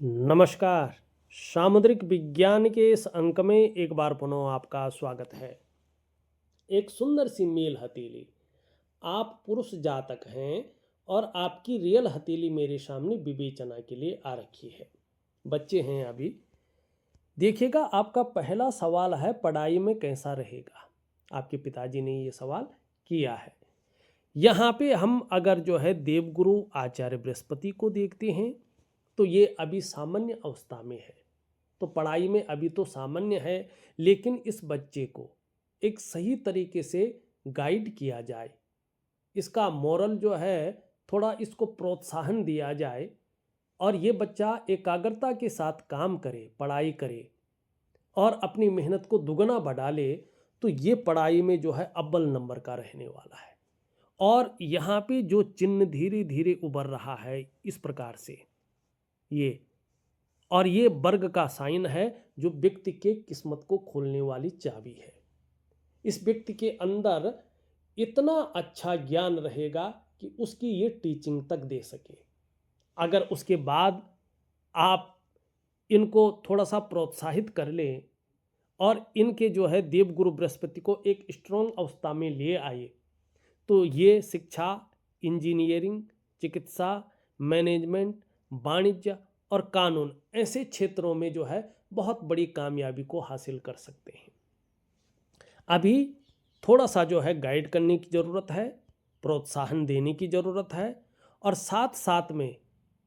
नमस्कार। सामुद्रिक विज्ञान के इस अंक में एक बार पुनः आपका स्वागत है। एक सुंदर सी मेल हथेली। आप पुरुष जातक हैं और आपकी रियल हथेली मेरे सामने विवेचना के लिए आ रखी है। बच्चे हैं अभी। देखिएगा, आपका पहला सवाल है पढ़ाई में कैसा रहेगा। आपके पिताजी ने ये सवाल किया है। यहाँ पे हम अगर जो है देवगुरु आचार्य बृहस्पति को देखते हैं तो ये अभी सामान्य अवस्था में है। तो पढ़ाई में अभी तो सामान्य है, लेकिन इस बच्चे को एक सही तरीके से गाइड किया जाए, इसका मोरल जो है थोड़ा इसको प्रोत्साहन दिया जाए और ये बच्चा एकाग्रता के साथ काम करे, पढ़ाई करे और अपनी मेहनत को दुगना बढ़ा ले, तो ये पढ़ाई में जो है अव्वल नंबर का रहने वाला है। और यहाँ पे जो चिन्ह धीरे धीरे उभर रहा है इस प्रकार से, ये और ये वर्ग का साइन है जो व्यक्ति के किस्मत को खोलने वाली चाबी है। इस व्यक्ति के अंदर इतना अच्छा ज्ञान रहेगा कि उसकी ये टीचिंग तक दे सके। अगर उसके बाद आप इनको थोड़ा सा प्रोत्साहित कर लें और इनके जो है देवगुरु बृहस्पति को एक स्ट्रॉन्ग अवस्था में ले आए, तो ये शिक्षा, इंजीनियरिंग, चिकित्सा, मैनेजमेंट, वाणिज्य और कानून ऐसे क्षेत्रों में जो है बहुत बड़ी कामयाबी को हासिल कर सकते हैं। अभी थोड़ा सा जो है गाइड करने की ज़रूरत है, प्रोत्साहन देने की ज़रूरत है और साथ साथ में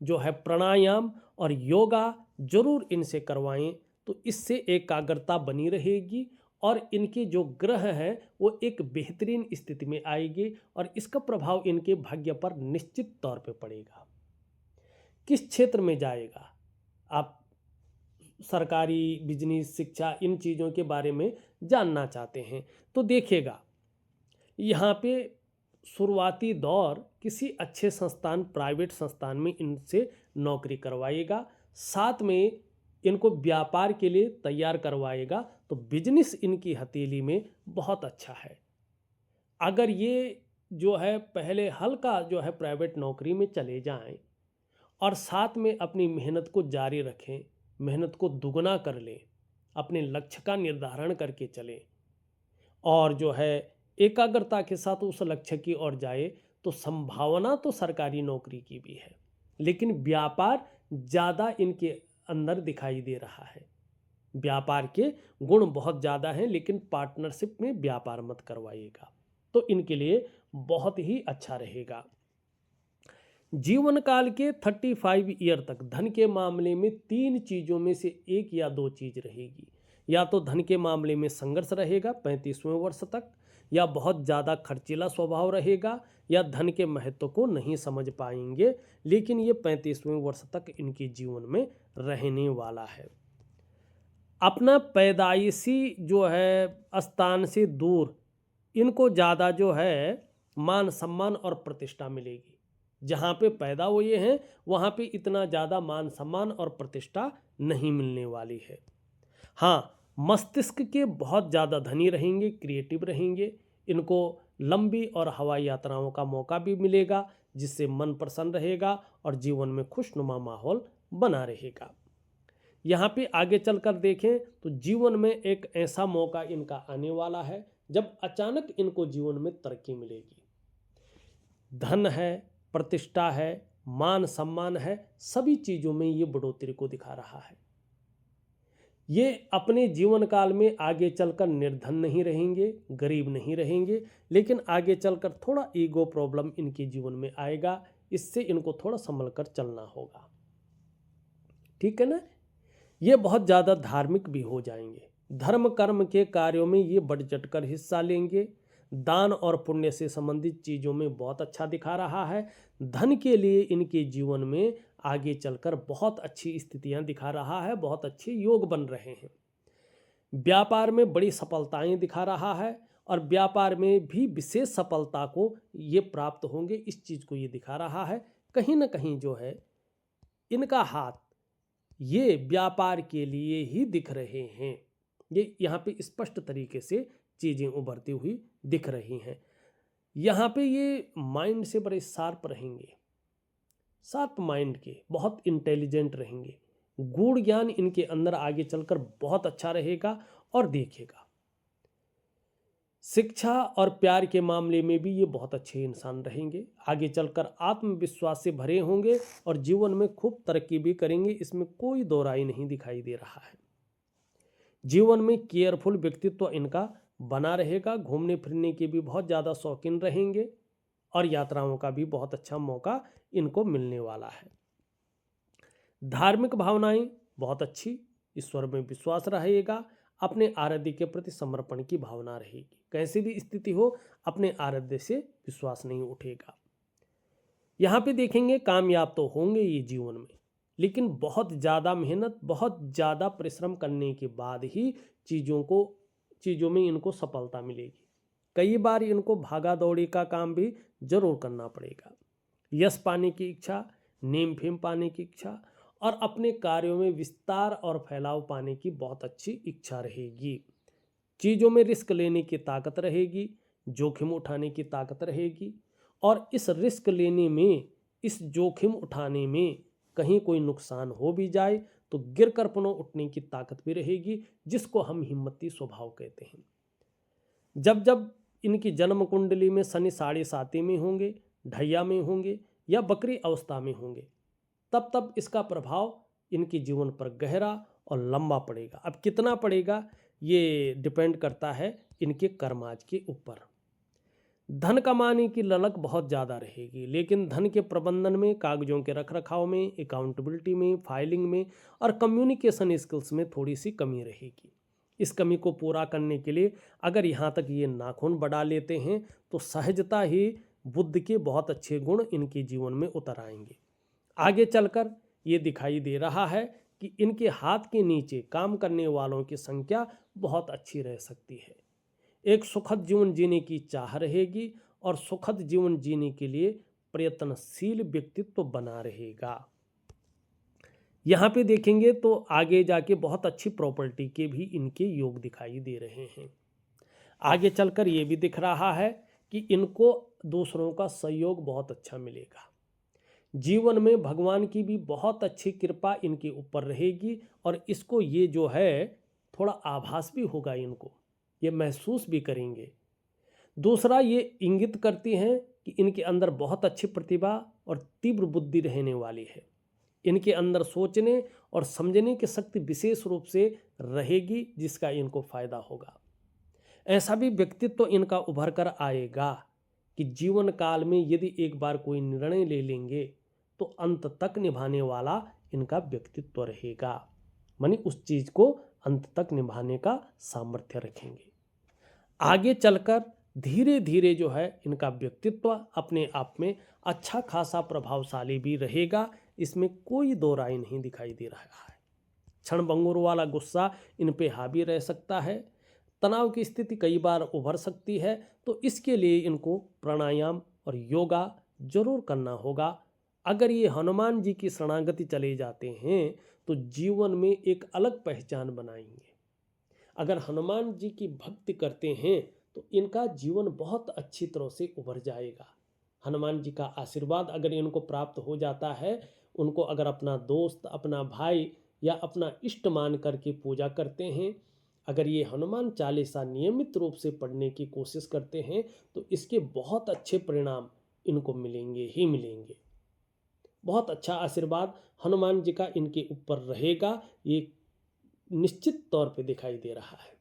जो है प्राणायाम और योगा जरूर इनसे करवाएं, तो इससे एकाग्रता बनी रहेगी और इनके जो ग्रह हैं वो एक बेहतरीन स्थिति में आएगी और इसका प्रभाव इनके भाग्य पर निश्चित तौर पे पड़ेगा। किस क्षेत्र में जाएगा, आप सरकारी, बिजनेस, शिक्षा, इन चीज़ों के बारे में जानना चाहते हैं तो देखिएगा, यहाँ पे शुरुआती दौर किसी अच्छे संस्थान, प्राइवेट संस्थान में इनसे नौकरी करवाएगा, साथ में इनको व्यापार के लिए तैयार करवाएगा, तो बिजनेस इनकी हथेली में बहुत अच्छा है। अगर ये जो है पहले हल्का जो है प्राइवेट नौकरी में चले जाएं और साथ में अपनी मेहनत को जारी रखें, मेहनत को दुगना कर लें, अपने लक्ष्य का निर्धारण करके चलें और जो है एकाग्रता के साथ उस लक्ष्य की ओर जाए, तो संभावना तो सरकारी नौकरी की भी है, लेकिन व्यापार ज़्यादा इनके अंदर दिखाई दे रहा है। व्यापार के गुण बहुत ज़्यादा हैं, लेकिन पार्टनरशिप में व्यापार मत करवाइएगा, तो इनके लिए बहुत ही अच्छा रहेगा। जीवन काल के 35 ईयर तक धन के मामले में 3 चीज़ों में से एक या 2 चीज़ रहेगी। या तो धन के मामले में संघर्ष रहेगा 35वें वर्ष तक, या बहुत ज़्यादा खर्चीला स्वभाव रहेगा, या धन के महत्व को नहीं समझ पाएंगे, लेकिन ये 35वें वर्ष तक इनके जीवन में रहने वाला है। अपना पैदाइशी जो है स्थान से दूर इनको ज़्यादा जो है मान सम्मान और प्रतिष्ठा मिलेगी। जहाँ पे पैदा हुए हैं वहाँ पे इतना ज़्यादा मान सम्मान और प्रतिष्ठा नहीं मिलने वाली है। हाँ, मस्तिष्क के बहुत ज़्यादा धनी रहेंगे, क्रिएटिव रहेंगे, इनको लंबी और हवाई यात्राओं का मौका भी मिलेगा, जिससे मन प्रसन्न रहेगा और जीवन में खुशनुमा माहौल बना रहेगा। यहाँ पे आगे चलकर देखें तो जीवन में एक ऐसा मौका इनका आने वाला है जब अचानक इनको जीवन में तरक्की मिलेगी। धन है, प्रतिष्ठा है, मान सम्मान है, सभी चीज़ों में ये बढ़ोतरी को दिखा रहा है। ये अपने जीवन काल में आगे चलकर निर्धन नहीं रहेंगे, गरीब नहीं रहेंगे, लेकिन आगे चलकर थोड़ा ईगो प्रॉब्लम इनके जीवन में आएगा, इससे इनको थोड़ा संभल कर चलना होगा। ठीक है ना। ये बहुत ज़्यादा धार्मिक भी हो जाएंगे, धर्म कर्म के कार्यों में ये बढ़ चढ़ कर हिस्सा लेंगे, दान और पुण्य से संबंधित चीज़ों में बहुत अच्छा दिखा रहा है। धन के लिए इनके जीवन में आगे चलकर बहुत अच्छी स्थितियां दिखा रहा है, बहुत अच्छे योग बन रहे हैं। व्यापार में बड़ी सफलताएं दिखा रहा है और व्यापार में भी विशेष सफलता को ये प्राप्त होंगे, इस चीज़ को ये दिखा रहा है। कहीं ना कहीं जो है इनका हाथ ये व्यापार के लिए ही दिख रहे हैं। ये यहाँ पे स्पष्ट तरीके से चीज़ें उभरती हुई दिख रही हैं। यहाँ पे ये माइंड से बड़े शार्प रहेंगे, शार्प माइंड के, बहुत इंटेलिजेंट रहेंगे, गूढ़ ज्ञान इनके अंदर आगे चलकर बहुत अच्छा रहेगा और देखेगा। शिक्षा और प्यार के मामले में भी ये बहुत अच्छे इंसान रहेंगे, आगे चलकर आत्मविश्वास से भरे होंगे और जीवन में खूब तरक्की भी करेंगे, इसमें कोई दो राय नहीं दिखाई दे रहा है। जीवन में केयरफुल व्यक्तित्व इनका बना रहेगा, घूमने फिरने के भी बहुत ज़्यादा शौकीन रहेंगे और यात्राओं का भी बहुत अच्छा मौका इनको मिलने वाला है। धार्मिक भावनाएं बहुत अच्छी, ईश्वर में विश्वास रहेगा, अपने आराध्य के प्रति समर्पण की भावना रहेगी। कैसी भी स्थिति हो अपने आराध्य से विश्वास नहीं उठेगा। यहाँ पे देखेंगे कामयाब तो होंगे ये जीवन में, लेकिन बहुत ज़्यादा मेहनत, बहुत ज़्यादा परिश्रम करने के बाद ही चीज़ों में इनको सफलता मिलेगी। कई बार इनको भागा दौड़ी का काम भी जरूर करना पड़ेगा। यश पाने की इच्छा, नेम फेम पाने की इच्छा और अपने कार्यों में विस्तार और फैलाव पाने की बहुत अच्छी इच्छा रहेगी। चीज़ों में रिस्क लेने की ताकत रहेगी, जोखिम उठाने की ताकत रहेगी और इस रिस्क लेने में, इस जोखिम उठाने में कहीं कोई नुकसान हो भी जाए तो गिर कर पुनः उठने की ताकत भी रहेगी, जिसको हम हिम्मती स्वभाव कहते हैं। जब जब इनकी जन्म कुंडली में शनि 7.5 में होंगे, ढैया में होंगे या बकरी अवस्था में होंगे, तब तब इसका प्रभाव इनके जीवन पर गहरा और लंबा पड़ेगा। अब कितना पड़ेगा ये डिपेंड करता है इनके कर्माज के ऊपर। धन कमाने की ललक बहुत ज़्यादा रहेगी, लेकिन धन के प्रबंधन में, कागजों के रखरखाव में, अकाउंटेबिलिटी में, फाइलिंग में और कम्युनिकेशन स्किल्स में थोड़ी सी कमी रहेगी। इस कमी को पूरा करने के लिए अगर यहाँ तक ये नाखून बढ़ा लेते हैं तो सहजता ही बुद्ध के बहुत अच्छे गुण इनके जीवन में उतर आएंगे। आगे चलकर ये दिखाई दे रहा है कि इनके हाथ के नीचे काम करने वालों की संख्या बहुत अच्छी रह सकती है। एक सुखद जीवन जीने की चाह रहेगी और सुखद जीवन जीने के लिए प्रयत्नशील व्यक्तित्व बना रहेगा। यहाँ पे देखेंगे तो आगे जाके बहुत अच्छी प्रॉपर्टी के भी इनके योग दिखाई दे रहे हैं। आगे चलकर ये भी दिख रहा है कि इनको दूसरों का सहयोग बहुत अच्छा मिलेगा। जीवन में भगवान की भी बहुत अच्छी कृपा इनके ऊपर रहेगी और इसको ये जो है थोड़ा आभास भी होगा, इनको ये महसूस भी करेंगे। दूसरा, ये इंगित करती हैं कि इनके अंदर बहुत अच्छी प्रतिभा और तीव्र बुद्धि रहने वाली है। इनके अंदर सोचने और समझने की शक्ति विशेष रूप से रहेगी, जिसका इनको फायदा होगा। ऐसा भी व्यक्तित्व इनका उभर कर आएगा कि जीवन काल में यदि एक बार कोई निर्णय ले लेंगे तो अंत तक निभाने वाला इनका व्यक्तित्व रहेगा, मानी उस चीज को अंत तक निभाने का सामर्थ्य रखेंगे। आगे चलकर धीरे धीरे जो है इनका व्यक्तित्व अपने आप में अच्छा खासा प्रभावशाली भी रहेगा, इसमें कोई दो राय नहीं दिखाई दे रहा है। क्षण भंगुर वाला गुस्सा इन पे हावी रह सकता है, तनाव की स्थिति कई बार उभर सकती है, तो इसके लिए इनको प्राणायाम और योगा जरूर करना होगा। अगर ये हनुमान जी की शरणागति चले जाते हैं तो जीवन में एक अलग पहचान बनाएंगे। अगर हनुमान जी की भक्ति करते हैं तो इनका जीवन बहुत अच्छी तरह से उभर जाएगा। हनुमान जी का आशीर्वाद अगर इनको प्राप्त हो जाता है, उनको अगर अपना दोस्त, अपना भाई या अपना इष्ट मान करके पूजा करते हैं, अगर ये हनुमान चालीसा नियमित रूप से पढ़ने की कोशिश करते हैं तो इसके बहुत अच्छे परिणाम इनको मिलेंगे ही मिलेंगे। बहुत अच्छा आशीर्वाद हनुमान जी का इनके ऊपर रहेगा, ये निश्चित तौर पे दिखाई दे रहा है।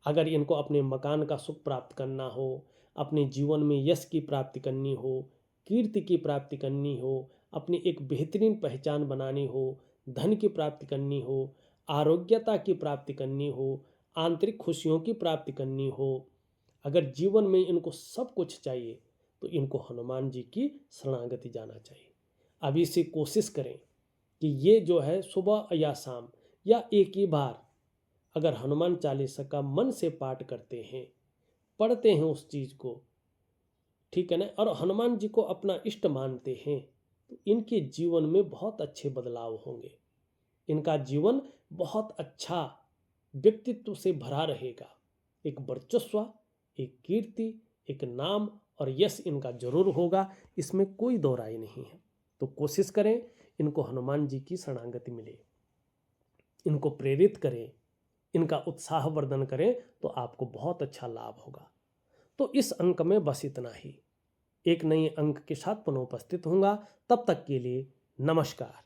अगर इनको अपने मकान का सुख प्राप्त करना हो, अपने जीवन में यश की प्राप्ति करनी हो, कीर्ति की प्राप्ति करनी हो, अपनी एक बेहतरीन पहचान बनानी हो, धन की प्राप्ति करनी हो, आरोग्यता की प्राप्ति करनी हो, आंतरिक खुशियों की प्राप्ति करनी हो, अगर जीवन में इनको सब कुछ चाहिए तो इनको हनुमान जी की शरणागति जाना चाहिए। अभी से कोशिश करें कि ये जो है सुबह या शाम या एक ही बार अगर हनुमान चालीसा का मन से पाठ करते हैं, पढ़ते हैं उस चीज़ को, ठीक है ना, और हनुमान जी को अपना इष्ट मानते हैं तो इनके जीवन में बहुत अच्छे बदलाव होंगे। इनका जीवन बहुत अच्छा व्यक्तित्व से भरा रहेगा। एक वर्चस्व, एक कीर्ति, एक नाम और यश इनका जरूर होगा, इसमें कोई दो राय नहीं है। तो कोशिश करें इनको हनुमान जी की शरणागति मिले, इनको प्रेरित करें, इनका उत्साहवर्धन करें तो आपको बहुत अच्छा लाभ होगा। तो इस अंक में बस इतना ही। एक नए अंक के साथ पुनः उपस्थित होऊंगा। तब तक के लिए नमस्कार।